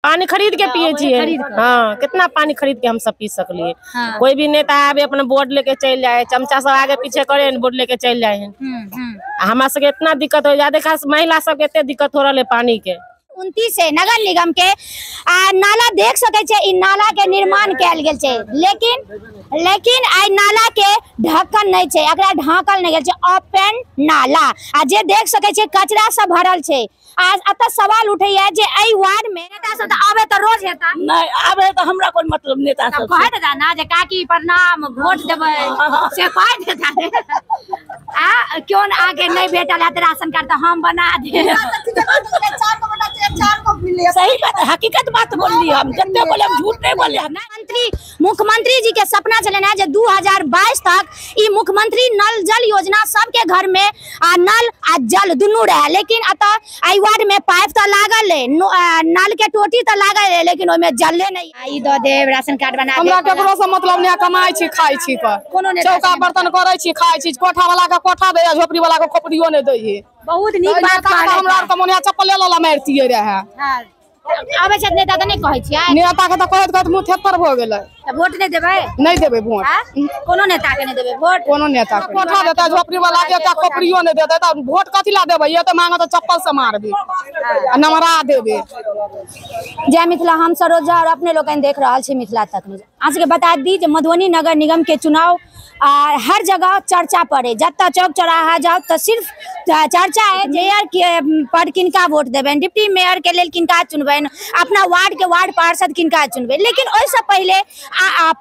पानी खरीद के पिए छिए। हाँ, कितना पानी खरीद के हम सब पी सकलिए। हाँ। कोई भी नेता आवे अपना बोर्ड लेके चल जाए, चमचा सब आगे पीछे करे बोर्ड लेके चल जाए। हमारा सबके इतना दिक्कत हो जाए, खास महिला सबके इतने दिक्कत हो रहा है पानी के। 29 से नगर निगम के नाला देख सके छे, इ नाला के निर्माण कैल गेल छे, लेकिन आई नाला के ढक्कन नहीं छे, एकरा ढाकल नहीं गेल छे, ओपन नाला। आ जे देख सके छे कचरा सब भरल छे। आज अत सवाल उठे है जे आई वार्ड में नेता सब आवे तो रोज हेता नहीं आवे तो हमरा कोई मतलब नेता सब कह देता ना जे काकी प्रणाम वोट देबे से कह देता आ क्यों आगे नहीं भेटल है राशन कार्ड तो हम बना दे। सही बात, हकीकत बात बोली हम, जत्ते बोले हम झूठ नहीं बोले। मुख्यमंत्री जी के सपना चले ना 2022 तक ई मुख्यमंत्री नल जल योजना सबके घर में नल आ जल दुनू रहे, लेकिन अतः आई वार्ड में पाइप तो लागल है, नल के टोटी तो लागल है, लेकिन ओमे जलले नहीं। आई दो दे राशन कार्ड बना दे। हमरा केकरो से मतलब नहीं, कमाई छी खाई छी पर चौका बर्तन करे छी खाई छी, कोठा वाला के कोठा दे, झोपड़ी वाला के खोपड़ियो नहीं दे। बहुत नीक बात हमरा के मोनिया चप्पल ले ला मारतिए रहे। हां आबे छै नेता त नहीं कहै छियै, नेता के त कहत मुंह थेतर भ गेलै। त वोट नहीं देबै? नहीं देबै वोट। कोनो नेता के नहीं देबै वोट? कोनो नेता के कोठा देता, झोपड़ी वाला के का खोपड़ियो नहीं देता, त वोट कथि ला देबै? ये त मांगत चप्पल से मारबे आ नमरा देबे। जय मिथिला, हम सरोजा और अपने लोग देख रहल छी मिथिला तक न्यूज। आज के बता दी जे मधुबनी नगर निगम के चुनाव हर जगह चर्चा पड़े, जत्ता चौक चौराहा जाओ तो सिर्फ चर्चा है मेयर के पर किनका वोट देबेन, डिप्टी मेयर के लेल किनका चुनबेन, अपना वार्ड के वार्ड पार्षद किनका चुनबेन। लेकिन ओइसे पहले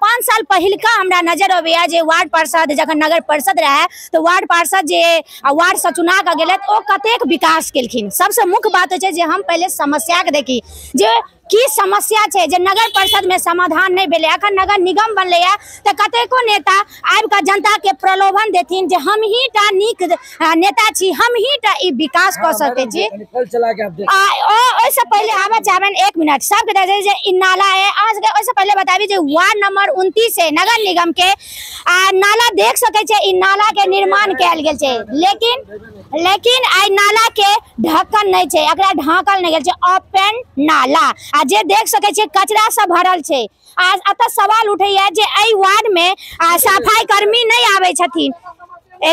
5 साल पहिलका हमरा नजर अबैया जे वार्ड पार्षद जखन नगर परिषद रहे तो वार्ड पार्षद जे वार्ड से चुना के गेलत ओ कतेक विकास केलखिन। सबसे मुख्य बात है जे हम पहले समस्या के देखी जे की समस्या छे जे नगर परिषद में समाधान नहीं भेले। अखन नगर निगम बनले है तो कतेको नेता आबि के जनता के प्रलोभन देथिन जे हम ही टा नीक नेता छी, हम ही टा ई विकास क सके छी। ओइसे पहले आबे चाहबेन 1 मिनट सबके दे जे इ नाला है। आज के ओइसे पहले बताबी जे वार्ड नंबर 29 से नगर निगम के नाला देख सके छे, इ नाला के निर्माण कैल गेल छे, लेकिन आई नाला के ढक्कन नहीं छे, एकरा ढाकल नहीं गेल छे, ओपन नाला। आ जे देख सके छे कचरा सब भरल छे। आज अत सवाल उठे है जे आई वार्ड में सफाई कर्मी नहीं आवे छथिन,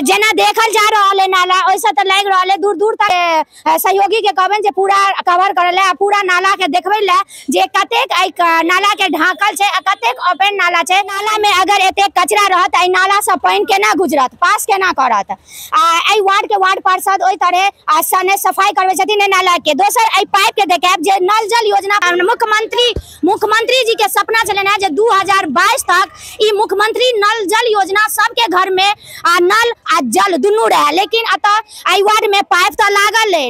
जेना देखल जा रहा है नाला वैसे तो लग रहा है दूर दूर तक सहयोगी के कहबेन जे पूरा कवर करले पूरा नाला के देखबे ले जे कतेक नाला के ढाकल छे, कतेक ओपन नाला छे। नाला में अगर एते कचरा रहत आई नाला से पानी केना गुजरत, पास केना करत। आई वार्ड के वार्ड पार्षद ओई तरह सने सफाई करबे छथिन नाला के। दोसर आई पाइप के देखाब जे नल जल योजना मुख्यमंत्री जी के सपना चले ना जे 2022 तक ई मुख्यमंत्री नल जल योजना सबके घर में नल आ जल दुनू रहे, लेकिन अतः आई वार्ड में पाइप तो लागल है,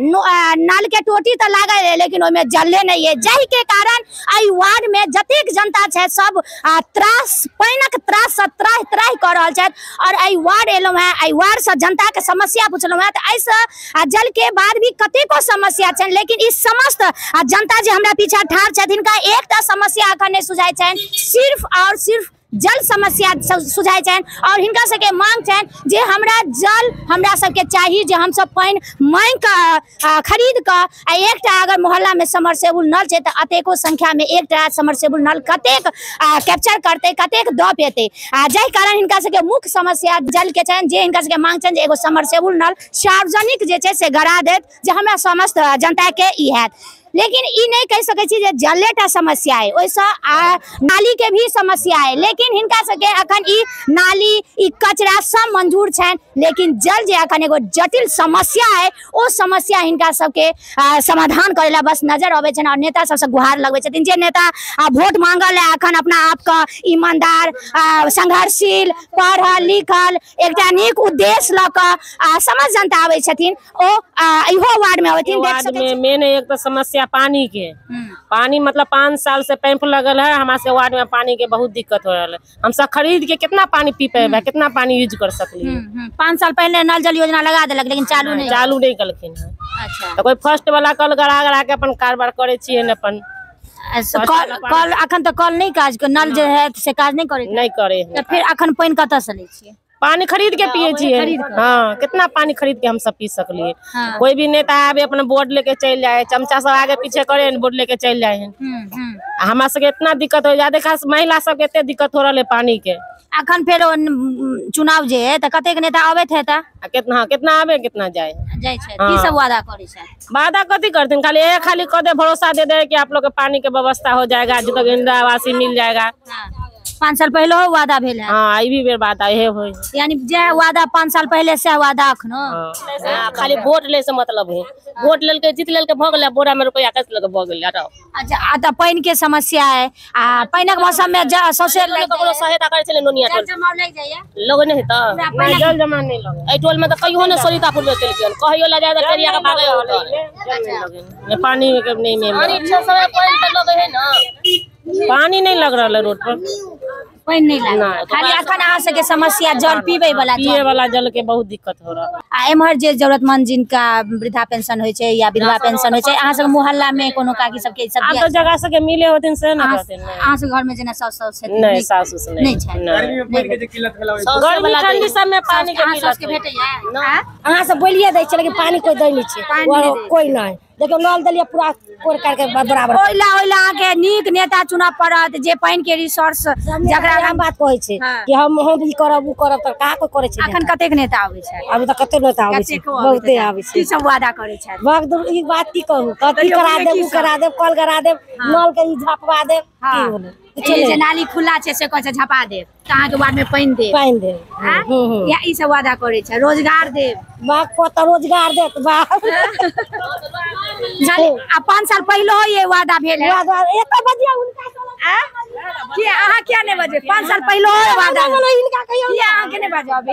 नल के टोटी तो लागल है, लेकिन ओमे जलले नहीं है। जही के कारण आई वार्ड में जतेक जनता छे सब पानिक त्रास से त्राहि कर रहल छे। और आई वार्ड एलौ है, आई वार्ड से जनता के समस्या पूछलौ है तो ऐसे जल के बाद भी कतेको समस्या छे, लेकिन इस समस्त जनता जे हमरा पीछा ठाड़ छथिन का एकटा समस्या अखन नहीं सुझाय छे, सिर्फ और सिर्फ जल समस्या सुझाय छन। और हिनका सबके मांग छन जे हमरा जल हमरा सबके चाहिए, जे हम सब पानी मांग का खरीद का एकटा अगर मोहल्ला में समरसेबुल नल छे त अतेको संख्या में एकटा समरसेबुल नल कतेक कैप्चर करते, कतेक द पेते। जय कारण हिनका सबके मुख्य समस्या जल के छन, जे हिनका सबके मांग छन जे एगो समरसेबुल नल सार्वजनिक जे छे से गड़ा देत, जे हमरा समस्त जनता के ई हैत। लेकिन ई नहीं कह सके छी जे जलेटा समस्या है, वैसा नाली के भी समस्या है, लेकिन हिनका सके अखन ई नाली ई कचरा सब मंजूर छन, लेकिन जल जे अखन एगो जटिल समस्या है ओ समस्या हिनका सबके समाधान करेला बस नजर आवे छन। और नेता सबसे गुहार लगबे छथिन जे नेता वोट मांगल है अखन अपना आप का ईमानदार, संघर्षशील, पढ़ल लिखल, एकटा नीक उद्देश्य ल क समझ जनता आवे छथिन ओ इहो वार्ड में आवेथिन। देख सके मेन एक तो समस्या पानी के, पानी मतलब 5 साल से पैंप लगल है, हमारे वार्ड में पानी के बहुत दिक्कत हो रहा है। हम सब खरीद के कितना पानी पी पे, कितना पानी यूज कर सकली। 5 साल पहले नल जल योजना लगा देलक, लेकिन चालू नहीं कलखिन है। अच्छा, तो कोई फर्स्ट वाला कल गड़ा के अपन कारबार करे छिए न अपन कल अखन तो कल नहीं काज नल जो है से काज नहीं करे तो फिर अखन पानी कत से ले छिए? पानी खरीद के पिए छिए। हाँ, कितना पानी खरीद के हम सब पी सकलिए। कोई भी नेता आवे अपना बोर्ड लेके चल जाए, चमचा सब आगे पीछे करे बोर्ड लेके चल जाए। हमरा सबके इतना दिक्कत हो जाए, खास महिला सबके एते दिक्कत हो रहा है पानी के। अखन फेर चुनाव जे है त कतेक नेता आबैत है त कितना आवे कितना जाए की सब वादा करे छै? वादा कथी करते खाली कदे भरोसा दे दे कि आप लोग के पानी के व्यवस्था हो जाएगा, जो तक इंदिरा आवास मिल जाएगा। 5 साल पहले हो वादा भेल है। हाँ, आई भी बेर वादा ये हो, यानी जे वादा 5 साल पहले से वादा अखनो खाली वोट ले से मतलब है। वोट लेल के जीत लेल के भ गेल, बोरा में रुपया कस लगे भ गेल। अच्छा, आ त पानी के समस्या है। आ पानी के मौसम में सबसे ककरो सहायता करे छले नोनिया टोल जमा नहीं जाइए लोग नहीं त जल जमा नहीं लगे। ए टोल में त कहियो ने सरितापुर में चल गेल, कहियो ला जाए त टेरिया के भागे होटल। पानी नहीं में पानी 6 समय पॉइंट पे लगे है ना, पानी नहीं लग रहा है रोड पर, पानी नहीं लग। खाली अखन अहाँ सबके समस्या जल पीबे वाला जल के बहुत दिक्कत हो रहा है। आ एम्हर जे जरूरतमंद जिनका वृद्धा पेंशन होय छै या विधवा पेंशन होय छै, अहाँ सब मोहल्ला में कोनो काकी सबके सब तो जगह से के मिले होतिन से ना रहतिन। अहाँ सब घर में जेना सास छै नहीं, सास उस नहीं छै। गर्मी में पानी के जे किल्लत भेला गर्मी ठंडी सब में पानी के किल्लत के भेटै है। अहाँ सब बोलिए दै छै, लेकिन पानी कोई दै नहीं छै, कोई नहीं। देखो नल दलिया पूरा कोर करके बराबर ओइला आके नीक नेता चुनाव पड़त जे पानी के रिसोर्स जकरा हम बात कहै छै कि हम ई करब उ करब त का कोई करे छै। अखन कतेक नेता आबै छै? अभी त कते नेता आबै छै, बहुते आबै छै। की सब वादा करे छै? भगदुर ई बात की कहू, कथी करा देब, उ करा देब, कल करा देब, नल के ई झपवा देब, की बोले जे नाली खुला छै से कहै छै झपा देब, अहाँ के बाद में पानी देब। या ई सब वादा करे छै। रोजगार देब, बाप को त रोजगार देत बाप। आ 5 साल पहले ये वादा भेल है। एक बजे उनका कि अहाँ क्या नहीं बजे? 5 साल पहले वादा इनका कहियो कि अहाँ के नहीं बजाबे?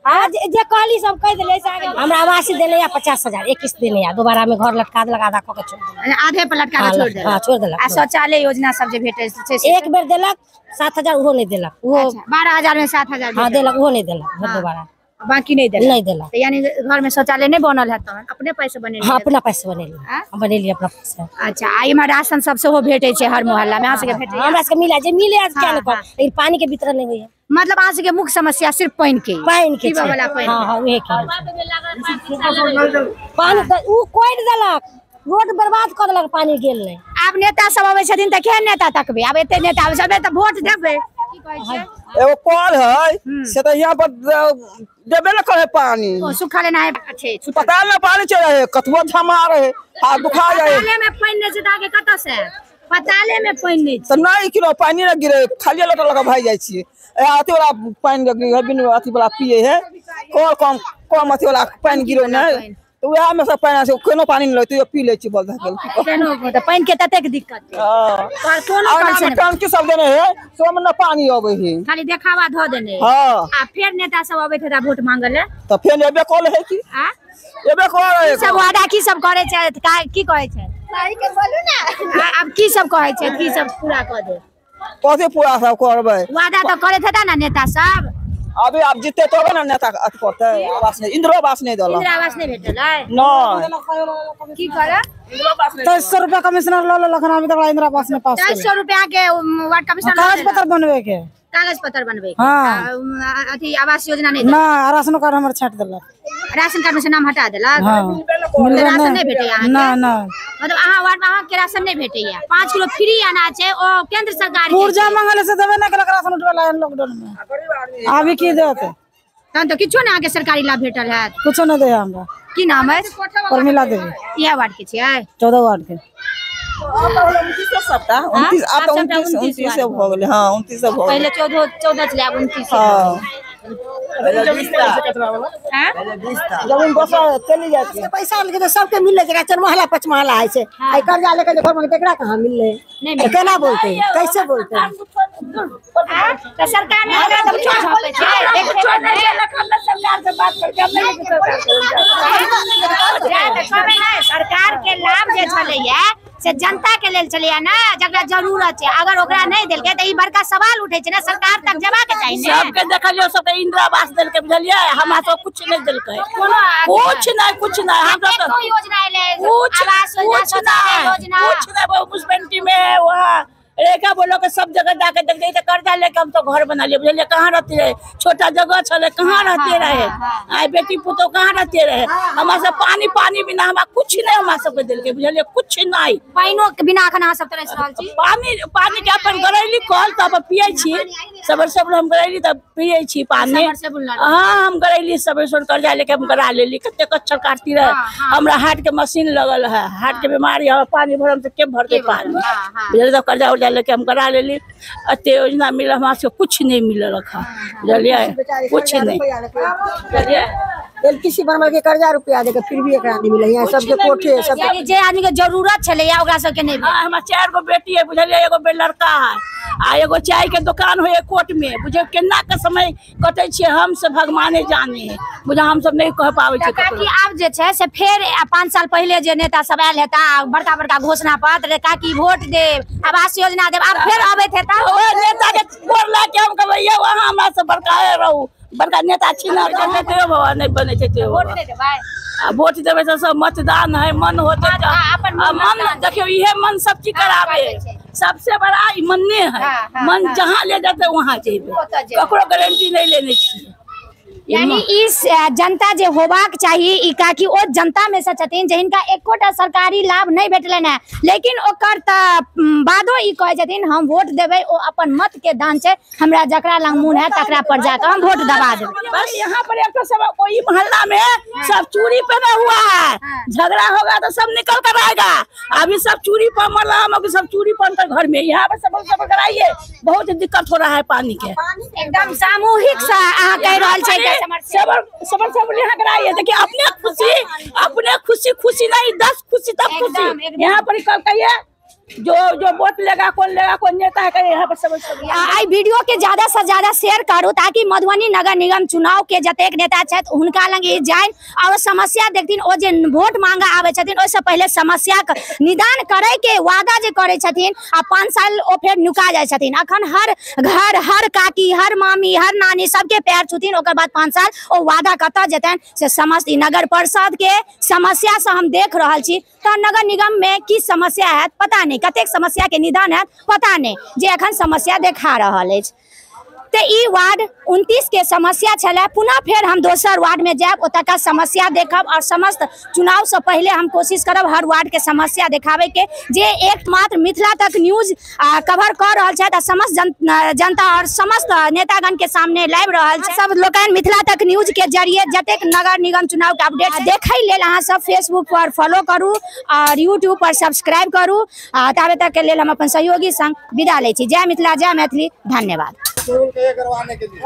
आज जे कहली सब कह देले से आगे हमरा आवासी देले या 50,000 एक किस्त देले या दोबारा में घर लटका देलक, आधा क के छोड़ देलक, आधे पर लटका के छोड़ देलक। हां, छोड़ देलक। आ शौचालय योजना सब जे भेटे छै एक बेर देलक 7,000 उहो नहीं देलक, वो 12,000 में 7,000 हां देलक, उहो नहीं देलक, दोबारा बाकी नहीं देलक। नहीं देलक। तो यानी घर में शौचालय नहीं बनल है तो अपने पैसे बनेली? हां, अपना पैसे बनेली, बनेली अपना पैसे। अच्छा, आई में राशन सब से हो भेटे छै हर मोहल्ला में? अहाँ के भेटे? हमरा से मिला जे मिले आज क्या न कर, लेकिन पानी के वितरण नहीं होय है। मतलब अहाँ के मुख्य समस्या सिर्फ पानी के पीबे वाला पानी। हां हां, उहे के पानी त उ कोइ देलक, रोड बर्बाद कर देलक, पानी गेल नहीं। आब नेता सब आबै छथिन त केहन नेता तकबे? आब एते नेता आबै छबे त वोट देबे। की कहै छै? एगो कॉल है से त यहां पर देबे न करे पानी। ओ सुखा लेना है। अच्छे अस्पताल में पानी चल रहे, कतबो थमा रहे, हाथ दुखा जाए। अस्पताल में पानी नहीं छै त आगे कत से? अस्पताल में पानी नहीं त नहीं किलो पानी न गिरे, खाली लोटा लगा भाई जाय छी। अथी वाला पानी बिन अथी वाला पिए है, कम अथी वाला पानी गिरो न, तो वह में सब पानी से कोनो पानी नहीं लगे, तो पी ले छी बोल धकेल। केनो त पानी के ततेक दिक्कत है। हां, पर कोनो और कल से टंकी सब देने है, सो में न पानी आवे है, खाली देखावा ध देने। हां, आ फिर नेता सब आबै थे वोट मांगे ले त फेर एबे कॉल है कि एबे कॉल है सब वादा की सब करे छै? की कहै छै? सही के बोलू ना। अब की सब कहै छै? की सब पूरा क दे? कथी पूरा सब करबै? वादा तो करे थे ना नेता सब। अभी आप जीते तो ना नेता अथी करते, आवास नहीं, इंदिरा आवास नहीं देला। इंदिरा आवास नहीं भेटल है नहीं की करे? 2300 रुपया कमिश्नर ल लखन, अभी तक इंदिरा आवास में पास 2300 रुपया के वार्ड कमिश्नर कागज पत्र बनवे के, कागज पत्र बनवे के। हाँ। अथी आवास योजना नहीं ना, राशन कार्ड हमर छाट देलक, राशन कार्ड में से नाम हटा देलक। राशन नहीं भेटे यहाँ ना ना, मतलब अहाँ वार्ड में अहाँ के राशन नहीं भेटे या 5 किलो फ्री अनाज है ओ केंद्र सरकार ऊर्जा मंगल से देबे ना केलक राशन उठवेला लॉकडाउन में। अभी की देते तहन तो किछो ना आके सरकारी लाभ भेटल है? कुछ न दे हमरा। की नाम है? परमिला देवी। यह वार्ड के छियै? 14 वार्ड के। 29 सप्ताह 29 अब तो 29 से हो गेले। हां 29 से हो गेले। पहले 14 चले अब 29 हां पहले 20 था। हां पहले 20 था। जमीन बसा चली जाती है, पैसा लेके तो सबके मिल ले, चार महला 5 महला है से आई कर्जा लेके घर में केकरा कहां मिल ले? नहीं केना बोलते, कैसे बोलते? तो सरकार ने लगा तो छोड़ छापे छै, एक छोड़ नहीं सरकार से बात करके हम नहीं सरकार के लाभ जे छलैया से जनता के लेल चलिए ना, जकरा जरूरत है। अगर ओकरा नहीं देलके त ई बड़का सवाल उठे छै ना, सरकार तक जबाके चाहिए ना। सबके देखलियो, सबके इंदिरा आवास देलके, बुझलिए? हमरा सब कुछ नहीं देलके, कुछ नहीं। हम तो कोई योजना एले, कुछ आवास योजना, नहीं, योजना कुछ नहीं। वो मुसबेंटी में वहाँ लड़का बोलो के सब जगह जाके देख जाइए कर्जा लेके हम तो घर बना लिए बुझलिए कहाँ रहते रहे छोटा जगह चले कहाँ रहते रहे आए बेटी पुतो कहाँ रहते रहे हमारे सब पानी बिना हमारा कुछ नहीं हमारे सबके दिल के बुझलिए कुछ नहीं पाइनो के बिना अखन सब तरह रहल छी पानी के अपन गरैली कल तब पिए छी सब हम गरैली तब पिए छी पानी हाँ हम गरैली सब कर्जा लेके हम करा लेली कते कच्चर काटती रहे हमरा हार्ट के मशीन लगल है हार्ट के बीमारी है पानी भरम से के भरते पानी बुझलिए तब कर्जा उर्जा लेके हम करा लेली अते योजना मिल हमारा से कुछ नहीं मिल रखा बुझलिए कुछ नहीं बुझलिए किसी बनल के कर्जा रुपया देके फिर भी एकरा नहीं मिले यहाँ सबके कोठे सब यानी जे आदमी के जरूरत छले या ओकरा सब के नहीं हाँ हमार 4 गो बेटी है बुझलिए एगो लड़का है आ एगो चाय के दुकान है कोट में बुझे केना के समय कटे छे हम सब भगवाने जाने है बुझा हम सब नहीं कह पावे छे काकी आब जे छे से फेर 5 साल पहले जे नेता सब आयल हेता बड़का घोषणा पत्र काकी वोट देव आवास योजना देव अब फेर आबे हेता ओ नेता के छोड़ ला के हम कहबे वहां हमरा से बड़का रहू बड़का नेता छीना के देते बाबा नहीं बने छे वोट दे देबै वोट देवे तो सब मतदान है मन होते मन देखियो इहे मन सब चीज करावे सबसे बड़ा मन्ने है मन जहाँ ले जाते वहाँ जेबे ककरो गारंटी नहीं लेने चाहिए यानी इस जनता जे होबाक चाहिए ई काकी ओ जनता में से छथिन जिनका एकोटा सरकारी लाभ नहीं भेटलन है लेकिन ओकर त बादो ई कहे छथिन हम वोट देबै ओ अपन मत के दान छै हमरा जकरा लंग मुन है तकरा पर जाकर हम वोट दबा देबै बस यहाँ पर एक तो सब कोई मोहल्ला में सब चूड़ी पहना हुआ है झगड़ा होगा तो सब निकल कर आएगा अभी सब चूड़ी पर मोहल्ला में सब चूड़ी पहन कर घर में यहाँ पर सब कराइए बहुत दिक्कत हो रहा है पानी के एकदम सामूहिक सा अहाँ कह रहल छै सब यहाँ कराइए देखिए अपने खुशी नहीं 10 खुशी तब खुशी यहाँ पर कहिए जो वोट लेगा कौन नेता है यहाँ पर सब आई वीडियो के ज्यादा से ज्यादा शेयर करू ताकि मधुबनी नगर निगम चुनाव के जतेक नेता छथि हुनका लग ई जाइन और समस्या देखथिन ओ जे वोट मांगा आवे छथिन ओइसे पहले समस्या के निदान करे के वादा जे करे छथिन आ 5 साल ओ फेर नुका जाय छथिन अखन हर घर हर काकी हर मामी हर नानी सबके पैर छुथिन ओकर बाद 5 साल ओ वादा कत जेतन से समस्त नगर परिषद के समस्या से हम देख रहल छी तो नगर निगम में की समस्या है पता नहीं कतेक समस्या के निदान है पता नहीं जे अखन समस्या देखा रहल अछि ते ई वार्ड 29 के समस्या छले पुनः फिर हम दोसर वार्ड में जाब ओतका समस्या देखब और समस्त चुनाव से पहले हम कोशिश करब हर वार्ड के समस्या देखावे के जे एकमात्र मिथिला तक न्यूज कवर कर रहल छै त समस्त जनता और समस्त नेतागण के सामने लाइव रहल छै सब लोकन मिथिला तक न्यूज के जरिए जतेक नगर निगम चुनाव के अपडेट देखै लेल अहाँ सब फेसबुक पर फॉलो करू और यूट्यूब पर सब्सक्राइब करू ताबे तक के लेल हम अपन सहयोगी संग विदा लै छी जय मिथिला जय मैथिली धन्यवाद करवाने के लिए